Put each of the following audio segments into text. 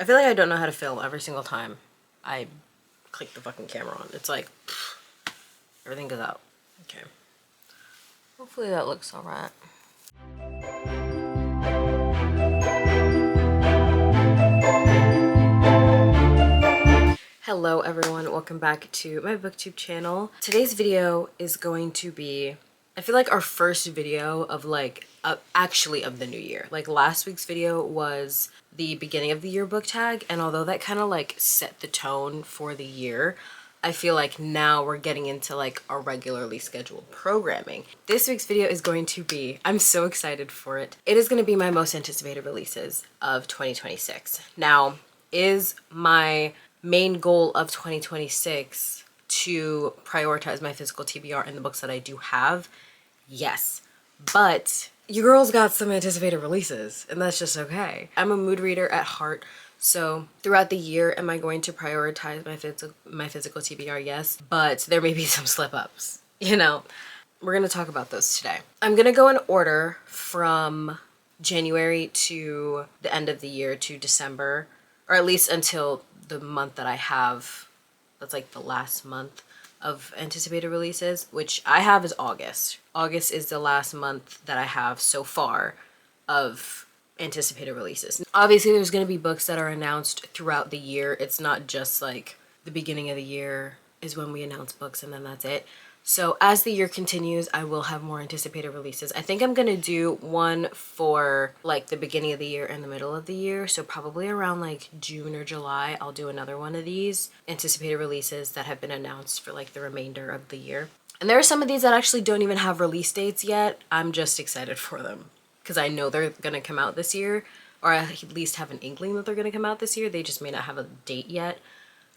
I feel like I don't know how to film every single time I click the fucking camera on. It's like, everything goes out. Okay. Hopefully that looks alright. Hello everyone, welcome back to my booktube channel. Today's video is going to be, I feel like our first video of actually of the new year. Like last week's video was the beginning of the year book tag, and although that kind of like set the tone for the year, I feel like now we're getting into like our regularly scheduled programming. This week's video is going to be, I'm so excited for it. It is going to be my most anticipated releases of 2026. Now, is my main goal of 2026 to prioritize my physical TBR and the books that I do have? Yes, but you girls got some anticipated releases, and that's just okay. I'm a mood reader at heart, so throughout the year, am I going to prioritize my physical TBR? Yes, but there may be some slip-ups, you know? We're gonna talk about those today. I'm gonna go in order from January to the end of the year to December, or at least until the month that I have, that's like the last month of anticipated releases, which I have is August. August is the last month that I have so far of anticipated releases. Obviously there's going to be books that are announced throughout the year. It's not just like the beginning of the year is when we announce books and then that's it. So as the year continues, I will have more anticipated releases. I think I'm gonna do one for like the beginning of the year and the middle of the year. So probably around like June or July, I'll do another one of these anticipated releases that have been announced for like the remainder of the year. And there are some of these that actually don't even have release dates yet. I'm just excited for them because I know they're gonna come out this year, or I at least have an inkling that they're gonna come out this year. They just may not have a date yet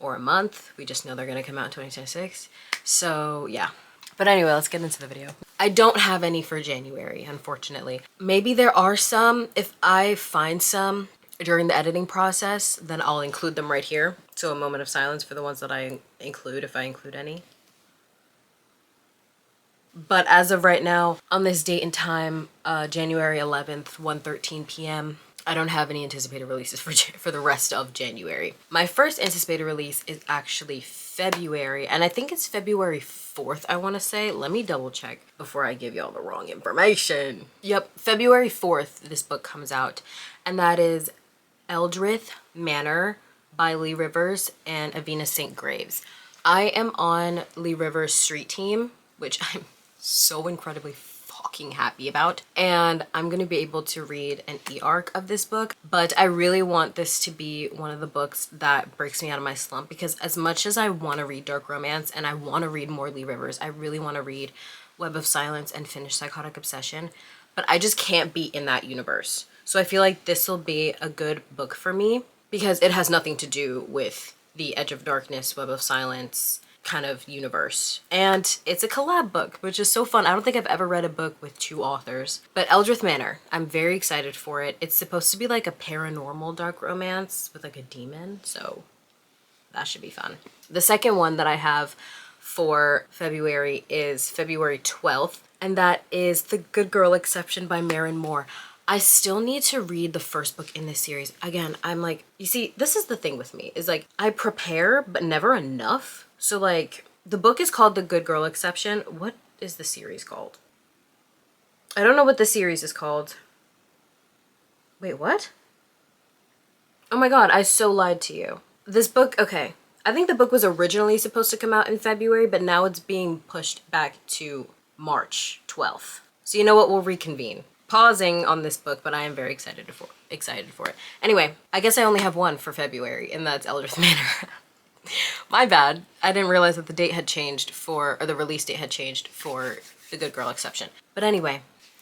or a month. We just know they're gonna come out in 2026. So yeah. But anyway, let's get into the video. I don't have any for January, unfortunately. Maybe there are some. If I find some during the editing process, then I'll include them right here. So a moment of silence for the ones that I include, if I include any. But as of right now, on this date and time, January 11th, 1:13 p.m., I don't have any anticipated releases for the rest of January. My first anticipated release is actually February, and I think it's February 4th, I want to say. Let me double check before I give y'all the wrong information. Yep, February 4th, this book comes out, and that is Eldrith Manor by Lee Rivers and Avina St. Graves. I am on Lee Rivers' Street Team, which I'm so incredibly fucking happy about, and I'm gonna be able to read an e-arc of this book, but I really want this to be one of the books that breaks me out of my slump, because as much as I want to read dark romance and I want to read more Lee Rivers, I really want to read Web of Silence and finish Psychotic Obsession, but I just can't be in that universe. So I feel like this will be a good book for me because it has nothing to do with the Edge of Darkness, Web of Silence kind of universe. And it's a collab book, which is so fun. I don't think I've ever read a book with two authors. But Eldrith Manor, I'm very excited for it. It's supposed to be like a paranormal dark romance with like a demon, so that should be fun. The second one that I have for February is February 12th, and that is The Good Girl Exception by Maren Moore. I still need to read the first book in this series. Again, I'm like, you see, this is the thing with me, is like I prepare, but never enough. So like the book is called The Good Girl Exception. What is the series called? I don't know what the series is called. Wait, what? Oh my god, I so lied to you. This book, okay. I think the book was originally supposed to come out in February, but now it's being pushed back to March 12th. So you know what, we'll reconvene. Pausing on this book, but I am very excited for it. Anyway, I guess I only have one for February, and that's Eldrith Manor. My bad. I didn't realize that the date had changed or the release date had changed for The Good Girl Exception. But anyway,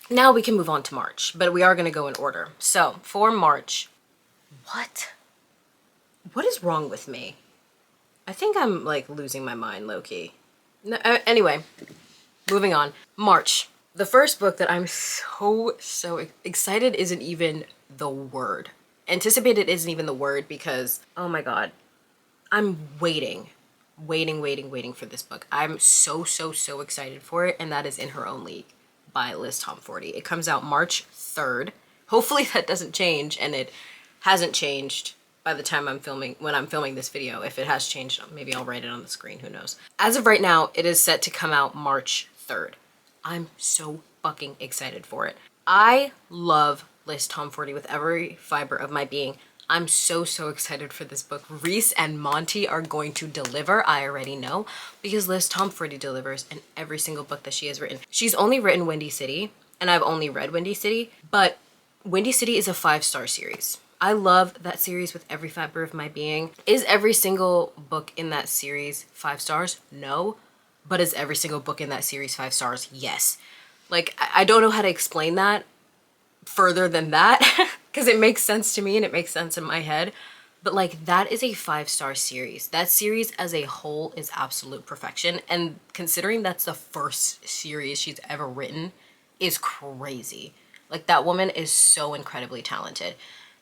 now we can move on to March, but we are going to go in order. So for March, what is wrong with me? I think I'm like losing my mind, low-key. No, anyway, moving on. March. The first book that I'm so excited isn't even the word. Anticipated isn't even the word because, oh my god, I'm waiting for this book. I'm so excited for it, and that is In Her Own League by Liz Tomforty. It comes out March 3rd. Hopefully that doesn't change, and it hasn't changed by the time when I'm filming this video. If it has changed, maybe I'll write it on the screen, who knows. As of right now, it is set to come out March 3rd. I'm so fucking excited for it. I love Liz Tomforty with every fiber of my being. I'm so excited for this book. Reese and Monty are going to deliver, I already know, because Liz Tomforty delivers in every single book that she has written. She's only written Windy City, and I've only read Windy City, but Windy City is a 5-star series. I love that series with every fiber of my being. Is every single book in that series 5 stars? No. But is every single book in that series 5 stars? Yes. Like, I don't know how to explain that further than that because it makes sense to me and it makes sense in my head. But like, that is a 5-star series. That series as a whole is absolute perfection. And considering that's the first series she's ever written is crazy. Like, that woman is so incredibly talented.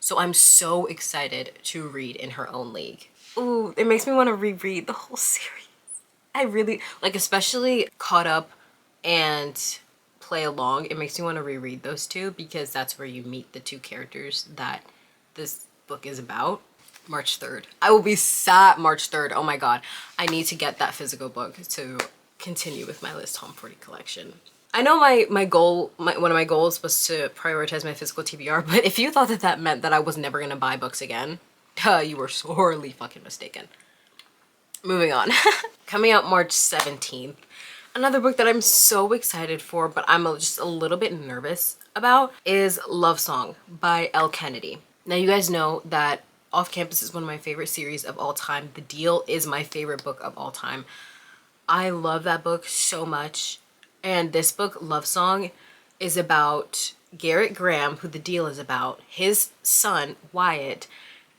So I'm so excited to read In Her Own League. Ooh, it makes me want to reread the whole series. I really, like, especially Caught Up and Play Along, it makes me want to reread those two because that's where you meet the two characters that this book is about. March 3rd. I will be sad March 3rd. Oh my god. I need to get that physical book to continue with my Liz Tomforty collection. I know one of my goals was to prioritize my physical TBR, but if you thought that that meant that I was never gonna buy books again, you were sorely fucking mistaken. Moving on. Coming out March 17th. Another book that I'm so excited for, but I'm just a little bit nervous about, is Love Song by Elle Kennedy. Now, you guys know that Off Campus is one of my favorite series of all time. The Deal is my favorite book of all time. I love that book so much. And this book, Love Song, is about Garrett Graham, who The Deal is about, his son, Wyatt,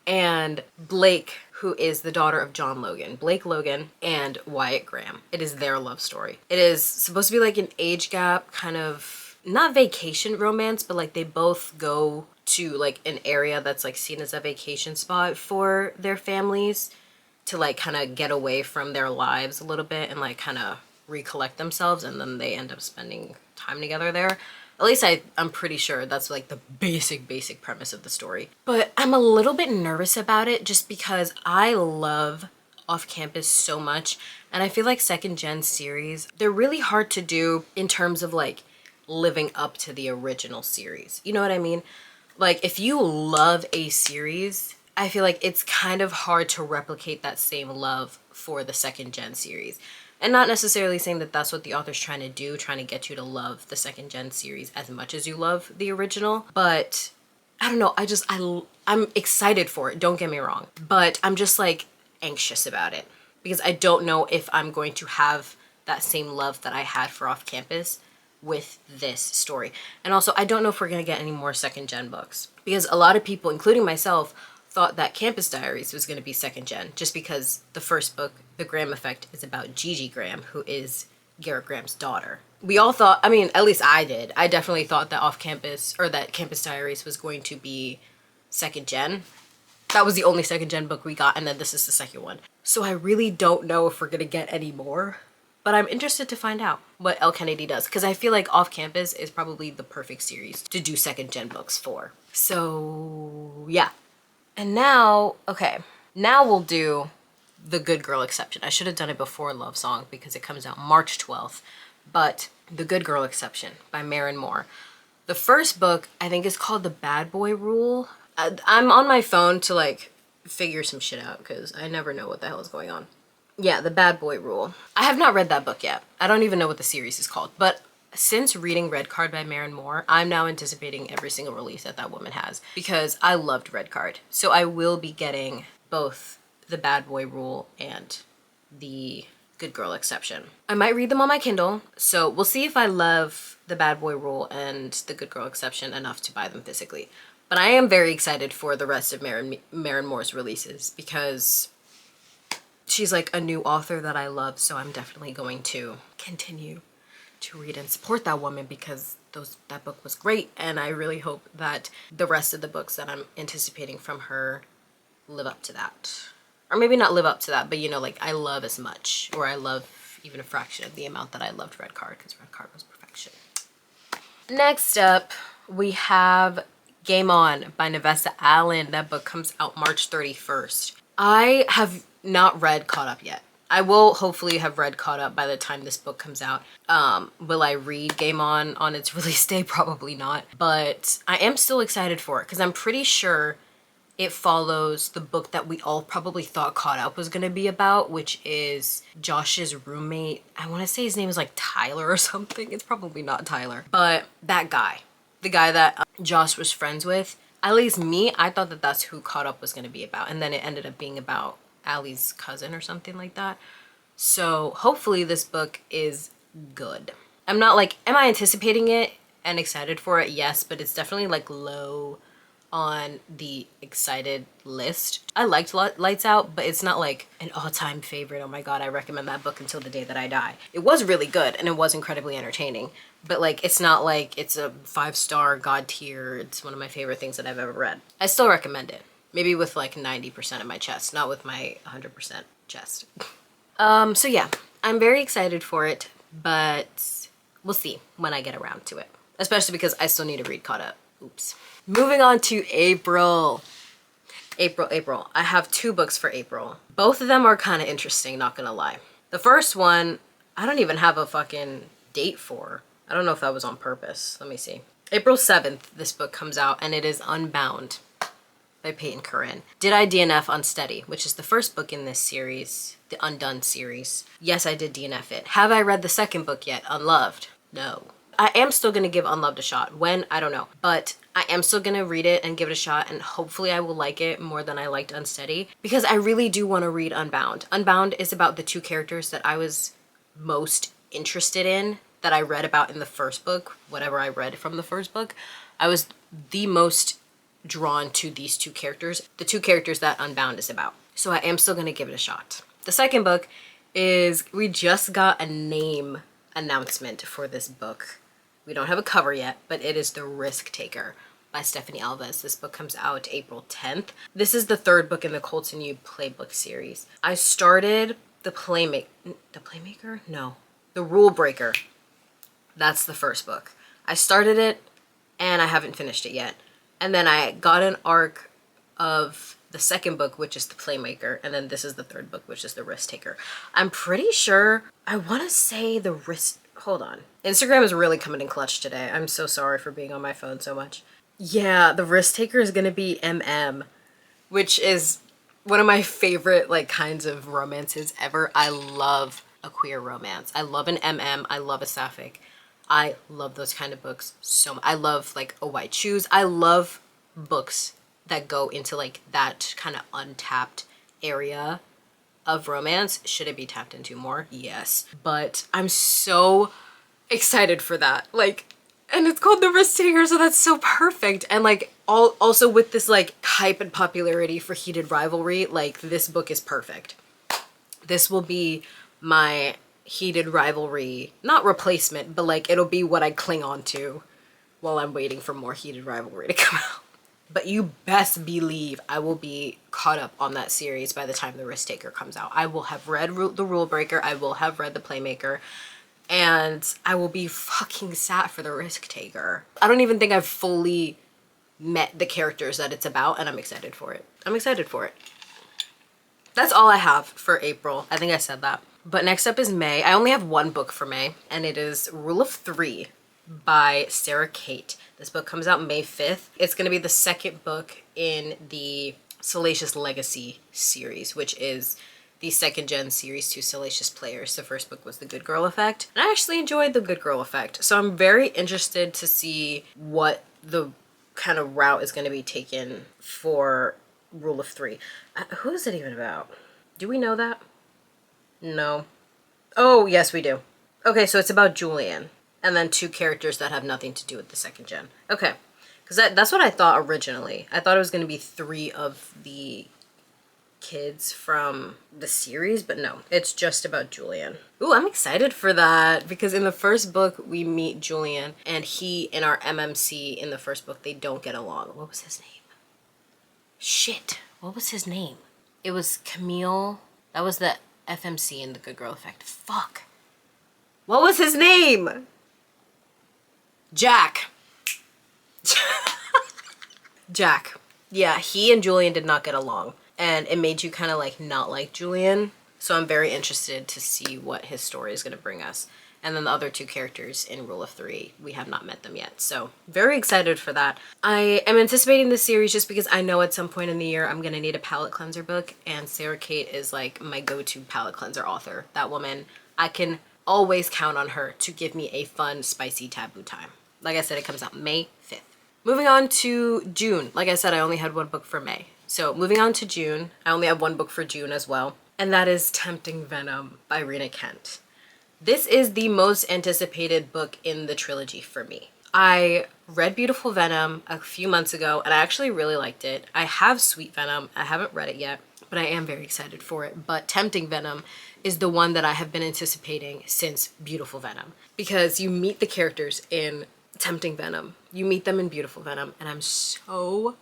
and Blake, who is the daughter of John Logan. Blake Logan and Wyatt Graham. It is their love story. It is supposed to be like an age gap, kind of, not vacation romance, but like they both go to like an area that's like seen as a vacation spot for their families to like kind of get away from their lives a little bit and like kind of recollect themselves, and then they end up spending time together there. At least I'm pretty sure that's like the basic premise of the story. But I'm a little bit nervous about it just because I love Off Campus so much, and I feel like second gen series, they're really hard to do in terms of like living up to the original series. You know what I mean? Like, if you love a series, I feel like it's kind of hard to replicate that same love for the second gen series. And not necessarily saying that that's what the author's trying to do, trying to get you to love the second gen series as much as you love the original. But I don't know, I'm excited for it, don't get me wrong. But I'm just like anxious about it because I don't know if I'm going to have that same love that I had for Off Campus with this story. And also, I don't know if we're gonna get any more second gen books because a lot of people, including myself, thought that Campus Diaries was going to be second gen just because the first book, The Graham Effect, is about Gigi Graham, who is Garrett Graham's daughter. We all thought, I mean, at least I did. I definitely thought that Off Campus, or that Campus Diaries was going to be second gen. That was the only second gen book we got, and then this is the second one. So I really don't know if we're going to get any more, but I'm interested to find out what Elle Kennedy does because I feel like Off Campus is probably the perfect series to do second gen books for. So yeah. And now, okay, now we'll do The Good Girl Exception. I should have done it before Love Song because it comes out March 12th. But The Good Girl Exception by Maren Moore. The first book, I think, is called The Bad Boy Rule. I'm on my phone to, like, figure some shit out because I never know what the hell is going on. Yeah, The Bad Boy Rule. I have not read that book yet. I don't even know what the series is called. But since reading Red Card by Maren Moore, I'm now anticipating every single release that that woman has because I loved Red Card. So I will be getting both The Bad Boy Rule and The Good Girl Exception. I might read them on my Kindle, so we'll see if I love The Bad Boy Rule and The Good Girl Exception enough to buy them physically. But I am very excited for the rest of Maren Moore's releases because she's like a new author that I love, so I'm definitely going to continue to read and support that woman because that book was great, and I really hope that the rest of the books that I'm anticipating from her live up to that. Or maybe not live up to that, but you know, like I love as much, or I love even a fraction of the amount that I loved Red Card because Red Card was perfection. Next up, we have Game On by Nevesta Allen. That book comes out March 31st. I have not read Caught Up yet. I will hopefully have read Caught Up by the time this book comes out. Will I read Game On its release day? Probably not. But I am still excited for it because I'm pretty sure it follows the book that we all probably thought Caught Up was going to be about, which is Josh's roommate. I want to say his name is like Tyler or something. It's probably not Tyler. But that guy, the guy that Josh was friends with, at least me, I thought that that's who Caught Up was going to be about. And then it ended up being about Allie's cousin or something like that. So hopefully this book is good. I'm not like, am I anticipating it and excited for it? Yes, but it's definitely like low on the excited list. I liked Lights Out, but it's not like an all-time favorite. Oh my god, I recommend that book until the day that I die. It was really good and it was incredibly entertaining, but like it's not like it's a 5-star god tier. It's one of my favorite things that I've ever read. I still recommend it. Maybe with like 90% of my chest, not with my 100% chest. So yeah, I'm very excited for it, but we'll see when I get around to it. Especially because I still need to read Caught Up. Oops. Moving on to April. April. I have 2 books for April. Both of them are kind of interesting, not gonna lie. The first one, I don't even have a fucking date for. I don't know if that was on purpose. Let me see. April 7th, this book comes out, and it is Unbound by Peyton Curran. Did I DNF Unsteady, which is the first book in this series, the Undone series. Yes, I did DNF it. Have I read the second book yet, Unloved? No. I am still going to give Unloved a shot. When? I don't know. But I am still going to read it and give it a shot, and hopefully I will like it more than I liked Unsteady, because I really do want to read Unbound. Unbound is about the 2 characters that I was most interested in, that I read about in the first book. Whatever I read from the first book, I was the most drawn to these 2 characters, the 2 characters that Unbound is about. So I am still going to give it a shot. The second book is, we just got a name announcement for this book. We don't have a cover yet, but it is The Risk Taker by Stephanie Alves. This book comes out April 10th. This is the 3rd book in the Colton Yu playbook series. I started The Playmaker? No. The Rule Breaker. That's the first book. I started it and I haven't finished it yet. And then I got an arc of the second book, which is The Playmaker, and then this is the 3rd book, which is The Risk Taker. I'm pretty sure, I want to say The Risk... Hold on. Instagram is really coming in clutch today. I'm so sorry for being on my phone so much. Yeah, The Risk Taker is going to be MM, which is one of my favorite like kinds of romances ever. I love a queer romance. I love an MM. I love a sapphic. I love those kind of books so much. I love like A White Shoes. I love books that go into like that kind of untapped area of romance. Should it be tapped into more? Yes. But I'm so excited for that. Like, and it's called The Risk Taker, so that's so perfect. And like also with this like hype and popularity for Heated Rivalry, like this book is perfect. This will be my Heated Rivalry, not replacement, but like it'll be what I cling on to while I'm waiting for more Heated Rivalry to come out. But you best believe I will be caught up on that series by the time The Risk Taker comes out. I will have read The Rule Breaker, I will have read The Playmaker, and I will be fucking sad for The Risk Taker. I don't even think I've fully met the characters that it's about, and I'm excited for it. I'm excited for it. That's all I have for April. I think I said that. But next up is May. I only have 1 book for May, and it is Rule of 3 by Sarah Kate. This book comes out May 5th. It's going to be the 2nd book in the Salacious Legacy series, which is the 2nd gen series to Salacious Players. The first book was The Good Girl Effect, and I actually enjoyed The Good Girl Effect. So I'm very interested to see what the kind of route is going to be taken for Rule of 3. Who is it even about? Do we know that? No. Oh, yes, we do. Okay, so it's about Julian. And then 2 characters that have nothing to do with the 2nd gen. Okay. Because that's what I thought originally. I thought it was going to be 3 of the kids from the series, but no. It's just about Julian. Ooh, I'm excited for that. Because in the first book, we meet Julian. And he and our MMC in the first book, they don't get along. What was his name? Shit. What was his name? It was Camille. That was the FMC in The Good Girl Effect. Fuck. What was his name? Jack. Jack. Yeah, he and Julian did not get along, and it made you kind of like not like Julian. So I'm very interested to see what his story is going to bring us. And then the other two characters in Rule of Three, we have not met them yet. So very excited for that. I am anticipating this series just because I know at some point in the year I'm going to need a palette cleanser book. And Sarah Kate is like my go-to palette cleanser author. That woman, I can always count on her to give me a fun, spicy taboo time. Like I said, it comes out May 5th. Moving on to June. Like I said, I only had one book for May. So moving on to June, I only have one book for June as well. And that is Tempting Venom by Rena Kent. This is the most anticipated book in the trilogy for me. I read Beautiful Venom a few months ago and I actually really liked it. I have Sweet Venom. I haven't read it yet, but I am very excited for it. But Tempting Venom is the one that I have been anticipating since Beautiful Venom, because you meet the characters in Tempting Venom. You meet them in Beautiful Venom, and I'm so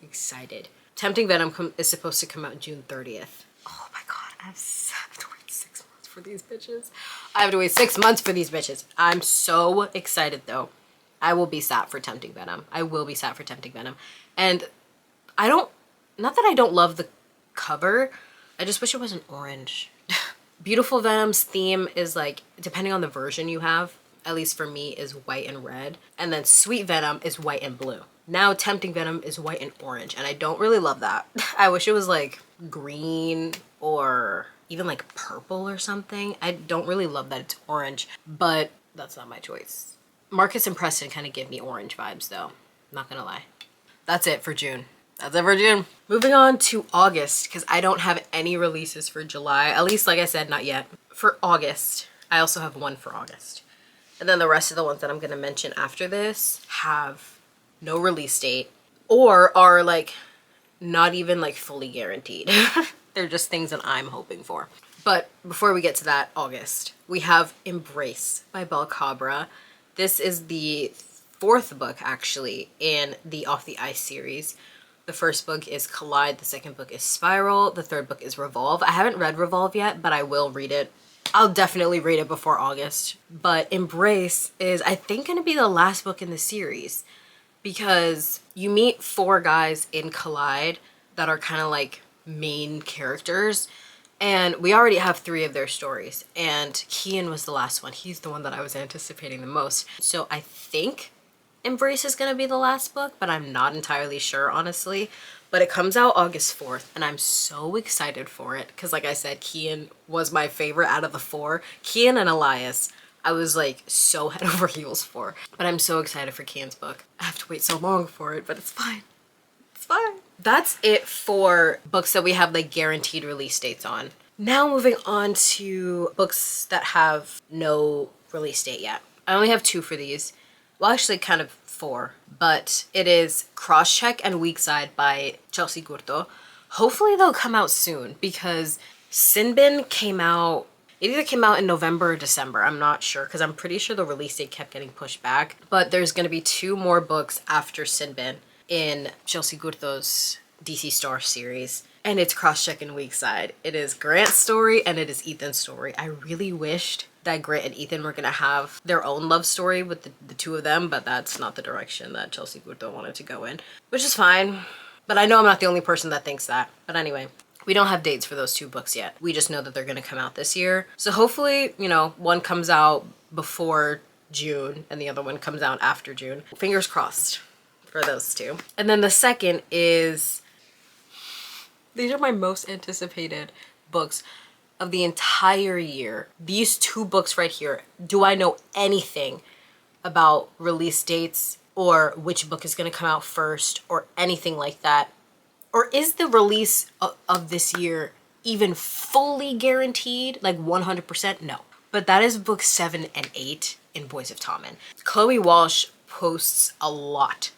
excited. Tempting Venom is supposed to come out June 30th. Oh my god, I have to wait 6 months for these bitches. I have to wait 6 months for these bitches. I'm so excited though. I will be sat for Tempting Venom. I will be sat for Tempting Venom. And not that I don't love the cover, I just wish it wasn't orange. Beautiful Venom's theme is like, depending on the version you have, at least for me, is white and red. And then Sweet Venom is white and blue. Now Tempting Venom is white and orange, and I don't really love that. I wish it was like green or even like purple or something. I don't really love that it's orange, but that's not my choice. Marcus and Preston kind of give me orange vibes though, not gonna lie. That's it for June. That's it for June. Moving on to August, because I don't have any releases for July. At least, like I said, not yet. For August, I also have one for August. And then the rest of the ones that I'm gonna mention after this have no release date or are like not even like fully guaranteed. They're just things that I'm hoping for. But before we get to that, August, we have Embrace by Belle Cabra. This is the fourth book actually in the Off the Ice series. The first book is Collide, the second book is Spiral, the third book is Revolve. I haven't read Revolve yet, but I will read it. I'll definitely read it before August. But Embrace is, I think, going to be the last book in the series, because you meet four guys in Collide that are kind of like main characters, and we already have three of their stories, and Kian was the last one. He's the one that I was anticipating the most. So I think Embrace is going to be the last book, but I'm not entirely sure, honestly. But it comes out August 4th, and I'm so excited for it, because like I said, Kian was my favorite out of the four. Kian and Elias, I was like so head over heels for. But I'm so excited for Kian's book. I have to wait so long for it, but it's fine. It's fine. That's it for books that we have like guaranteed release dates on. Now moving on to books that have no release date yet. I only have two for these. Well, actually kind of four, but it is Crosscheck and Weak Side by Chelsea Gurto. Hopefully they'll come out soon, because Sinbin came out, it either came out in November or December, I'm not sure, because I'm pretty sure the release date kept getting pushed back. But there's going to be two more books after Sinbin in Chelsea Gurto's DC Star series, and it's Crosscheck and Weak Side. It is Grant's story and it is Ethan's story. I really wished that Grant and Ethan were gonna have their own love story with the two of them, but that's not the direction that Chelsea Gurto wanted to go in, which is fine. But I know I'm not the only person that thinks that. But anyway, we don't have dates for those two books yet. We just know that they're gonna come out this year. So hopefully, you know, one comes out before June and the other one comes out after June. Fingers crossed for those two. And then the second is, these are my most anticipated books of the entire year. These two books right here. Do I know anything about release dates or which book is going to come out first or anything like that? Or is the release of this year even fully guaranteed, like 100%? No. But that is books 7 and 8 in Boys of Tommen. Chloe Walsh posts a lot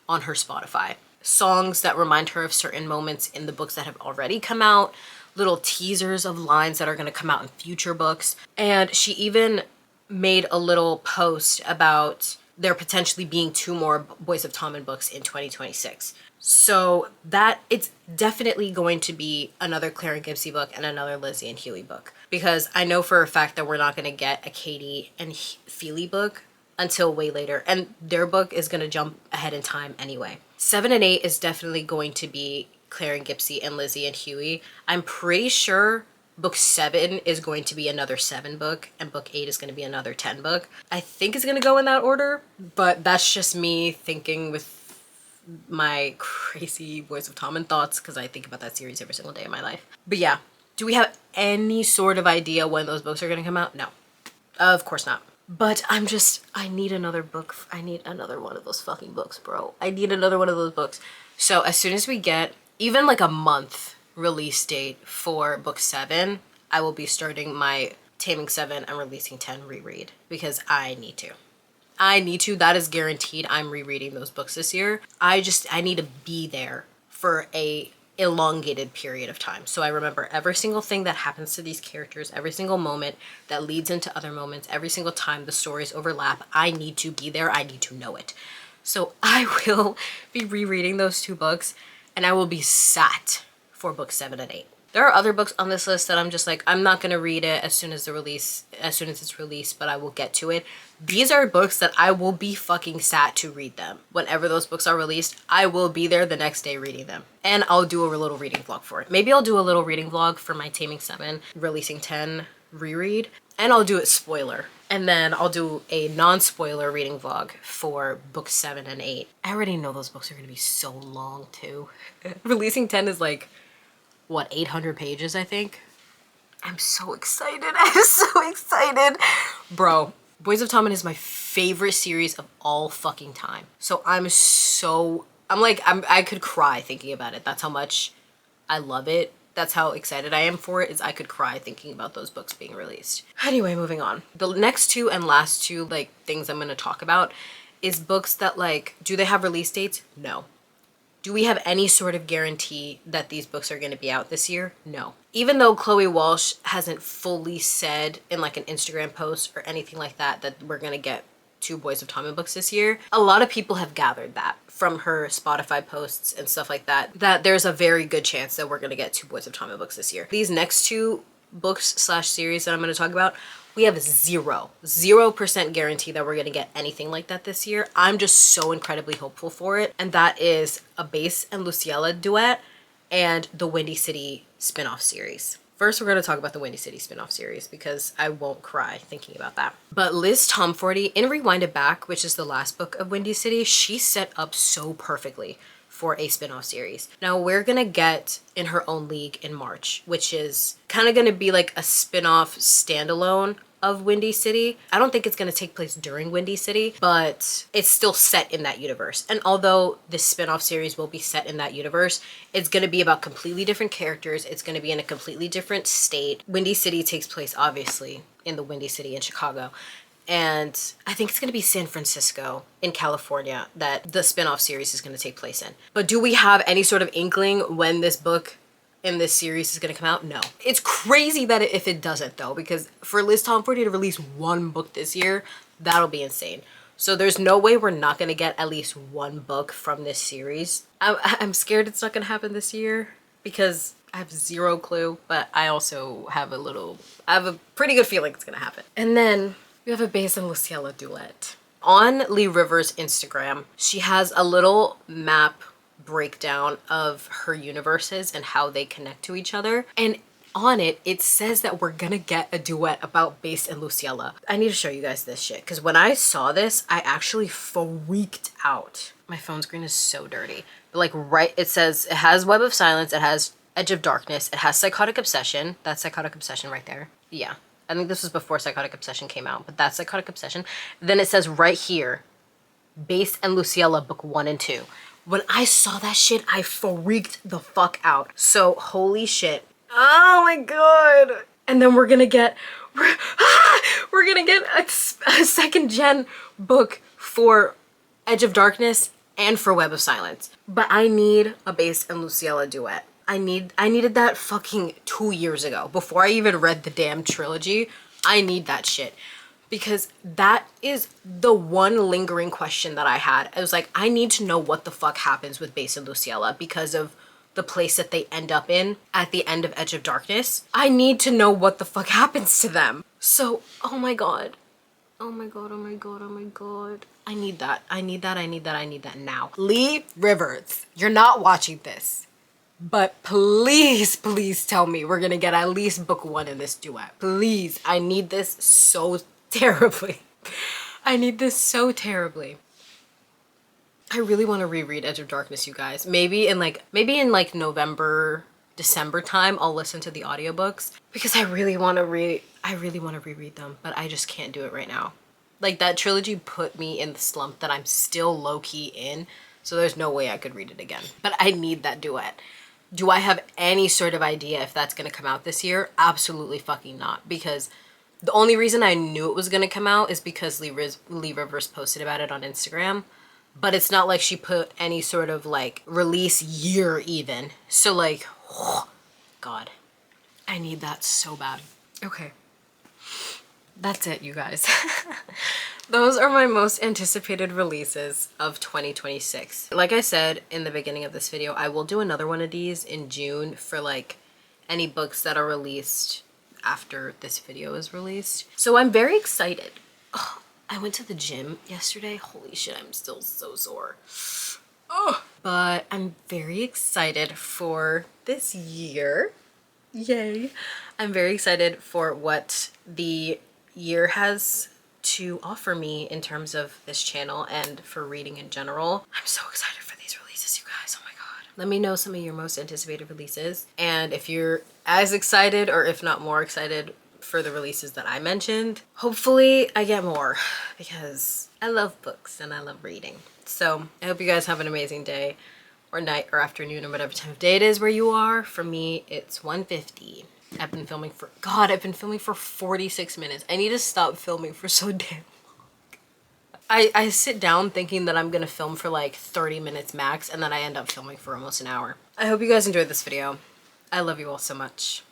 on her Spotify. Songs that remind her of certain moments in the books that have already come out, little teasers of lines that are going to come out in future books. And she even made a little post about there potentially being 2 more Boys of Tommen books in 2026. So that it's definitely going to be another Claire and Gibbsy book and another Lizzie and Huey book. Because I know for a fact that we're not going to get a Katie and Feely book until way later. And their book is going to jump ahead in time anyway. 7 and 8 is definitely going to be Claire and Gipsy and Lizzie and Huey. I'm pretty sure book 7 is going to be another 7 book and book 8 is going to be another 10 book. I think it's going to go in that order, but that's just me thinking with my crazy Boys of Tommen thoughts, because I think about that series every single day of my life. But yeah, do we have any sort of idea when those books are going to come out? No, of course not. But I need another book. I need another one of those fucking books, bro. I need another one of those books. So as soon as we get even like a month release date for book 7, I will be starting my Taming 7 and Releasing 10 reread, because I need to. That is guaranteed. I'm rereading those books this year. I need to be there for a elongated period of time, so I remember every single thing that happens to these characters, every single moment that leads into other moments, every single time the stories overlap. I need to be there. I need to know it. So I will be rereading those 2 books, and I will be sat for book 7 and 8. There are other books on this list that I'm just like, I'm not gonna read it as soon as it's released, but I will get to it. These are books that I will be fucking sat to read them. Whenever those books are released, I will be there the next day reading them. And I'll do a little reading vlog for it. Maybe I'll do a little reading vlog for my Taming 7, Releasing 10 reread, and I'll do it spoiler. And then I'll do a non-spoiler reading vlog for book 7 and 8. I already know those books are gonna be so long too. Releasing 10 is like, what, 800 pages, I think? I'm so excited. I'm so excited. Bro, Boys of Tommen is my favorite series of all fucking time. So I could cry thinking about it. That's how much I love it. That's how excited I am for it, is I could cry thinking about those books being released. Anyway, moving on. The next 2 and last 2 like things I'm gonna talk about is books that like, do they have release dates? No. Do we have any sort of guarantee that these books are going to be out this year? No. Even though Chloe Walsh hasn't fully said in like an Instagram post or anything like that that we're going to get 2 Boys of Tommen books this year, a lot of people have gathered that from her Spotify posts and stuff like that, that there's a very good chance that we're going to get 2 Boys of Tommen books this year. These next 2 books / series that I'm going to talk about, we have 0% guarantee that we're going to get anything like that this year. I'm just so incredibly hopeful for it. And that is a Bass and Luciella duet and the Windy City spin-off series. First, we're going to talk about the Windy City spin-off series because I won't cry thinking about that. But Liz Tomforty in Rewind It Back, which is the last book of Windy City, she set up so perfectly for a spin-off series. Now we're gonna get In Her Own League in March, which is kind of gonna be like a spin-off standalone of Windy City. I don't think it's gonna take place during Windy City, but it's still set in that universe. And although this spin-off series will be set in that universe, it's gonna be about completely different characters. It's gonna be in a completely different state. Windy City takes place obviously in the Windy City in Chicago. And I think it's going to be San Francisco in California that the spin-off series is going to take place in. But do we have any sort of inkling when this book in this series is going to come out? No. It's crazy that if it doesn't though, because for Liz Tomforty to release 1 book this year, that'll be insane. So there's no way we're not going to get at least 1 book from this series. I'm scared it's not going to happen this year because I have 0 clue, but I also have a pretty good feeling it's going to happen. And then we have a Bass and Luciella duet. On Lee Rivers' Instagram, she has a little map breakdown of her universes and how they connect to each other. And on it, it says that we're gonna get a duet about Bass and Luciella. I need to show you guys this shit, because when I saw this, I actually freaked out. My phone screen is so dirty. But like it says, it has Web of Silence, it has Edge of Darkness, it has Psychotic Obsession. That's Psychotic Obsession right there. Yeah. I think this was before Psychotic Obsession came out, but that's Psychotic Obsession. Then it says right here, Bass and Luciella book 1 and 2. When I saw that shit, I freaked the fuck out. So holy shit. Oh my god. And then we're gonna get a 2nd gen book for Edge of Darkness and for Web of Silence. But I need a Bass and Luciella duet. I needed that fucking 2 years ago. Before I even read the damn trilogy, I need that shit. Because that is the one lingering question that I had. I was like, I need to know what the fuck happens with Bass and Luciella because of the place that they end up in at the end of Edge of Darkness. I need to know what the fuck happens to them. So, oh my god. Oh my god, oh my god, oh my god. I need that. I need that, I need that, I need that now. Lee Rivers, you're not watching this, but please, please tell me we're gonna get at least book 1 in this duet. Please, I need this so terribly. I need this so terribly. I really want to reread Edge of Darkness, you guys. Maybe in like November, December time, I'll listen to the audiobooks because I really want to reread them, but I just can't do it right now. Like, that trilogy put me in the slump that I'm still low-key in, so there's no way I could read it again. But I need that duet. Do I have any sort of idea if that's gonna come out this year? Absolutely fucking not, because the only reason I knew it was gonna come out is because Lee Rivers posted about it on Instagram. But it's not like she put any sort of like release year even. So like, oh, God, I need that so bad. Okay, that's it, you guys. Those are my most anticipated releases of 2026. Like I said in the beginning of this video, I will do another one of these in June for like any books that are released after this video is released. So I'm very excited. Oh, I went to the gym yesterday. Holy shit, I'm still so sore. Oh, but I'm very excited for this year. Yay. I'm very excited for what the year has to offer me in terms of this channel and for reading in general. I'm so excited for these releases, you guys. Oh my god. Let me know some of your most anticipated releases, and if you're as excited or if not more excited for the releases that I mentioned. Hopefully I get more because I love books and I love reading. So I hope you guys have an amazing day or night or afternoon or whatever time of day it is where you are. For me, it's 1:50. I've been filming for 46 minutes. I need to stop filming for so damn long. I sit down thinking that I'm gonna film for like 30 minutes max, and then I end up filming for almost an hour. I hope you guys enjoyed this video. I love you all so much.